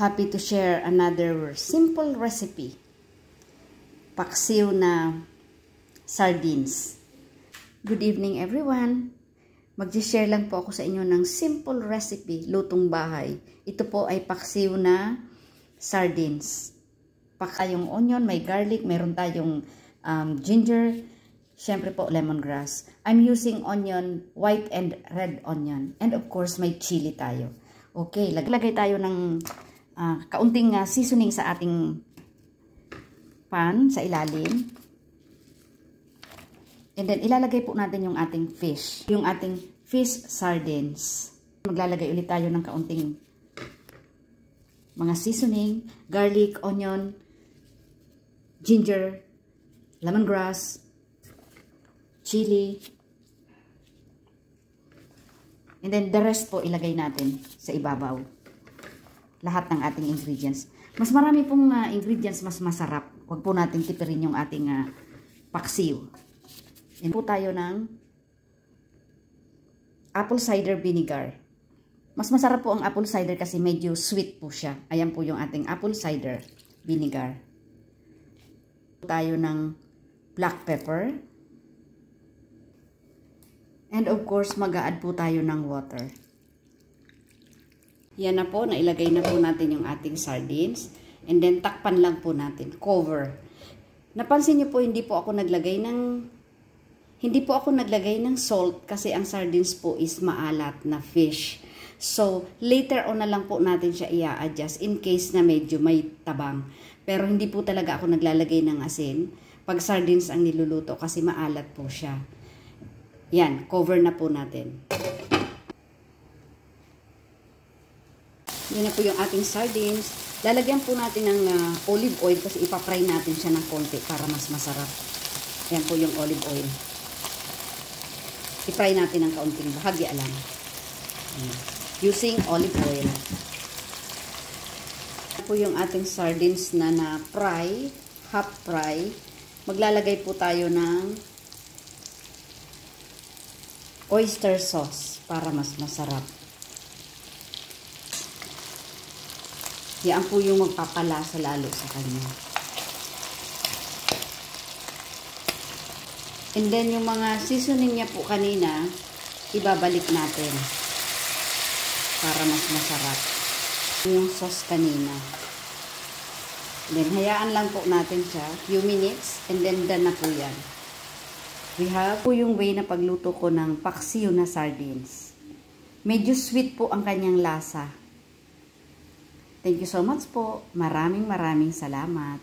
Happy to share another simple recipe. Paksiw na sardines. Good evening everyone. Mag-share lang po ako sa inyo ng simple recipe, lutong bahay. Ito po ay paksiw na sardines. Yung onion, may garlic, meron tayong ginger, syempre po lemongrass. I'm using onion, white and red onion. And of course, may chili tayo. Okay, lagay tayo ng kaunting seasoning sa ating pan sa ilalim. And then ilalagay po natin yung ating fish. Yung ating fish sardines. Maglalagay ulit tayo ng kaunting mga seasoning, garlic, onion, ginger, lemongrass, chili. And then the rest po ilagay natin sa ibabaw. Lahat ng ating ingredients. Mas marami pong ingredients, mas masarap. Huwag po natin tipirin yung ating paksiw. And po tayo ng apple cider vinegar. Mas masarap po ang apple cider kasi medyo sweet po siya. Ayan po yung ating apple cider vinegar. Tayo ng black pepper. And of course, mag-a-add po tayo ng water. Yan na po, nailagay na po natin yung ating sardines. And then, takpan lang po natin. Cover. Napansin niyo po, hindi po ako naglagay ng salt kasi ang sardines po is maalat na fish. So, later on na lang po natin siya i-adjust in case na medyo may tabang. Pero hindi po talaga ako naglalagay ng asin pag sardines ang niluluto kasi maalat po siya. Yan, cover na po natin. Yan na po yung ating sardines. Lalagyan po natin ng olive oil kasi ipapry natin siya ng konti para mas masarap. Yan po yung olive oil. I-fry natin ng kaunting bahagya lang. Using olive oil. Yan po yung ating sardines na na-fry, half fry. Maglalagay po tayo ng oyster sauce para mas masarap. Yan po yung magpapalasa lalo sa kanya. And then yung mga seasoning niya po kanina, ibabalik natin para mas masarap. Yung sauce kanina. And then hayaan lang po natin siya few minutes and then done na po yan. We have po yung way na pagluto ko ng paksiw na sardines. Medyo sweet po ang kanyang lasa. Thank you so much po. Maraming salamat.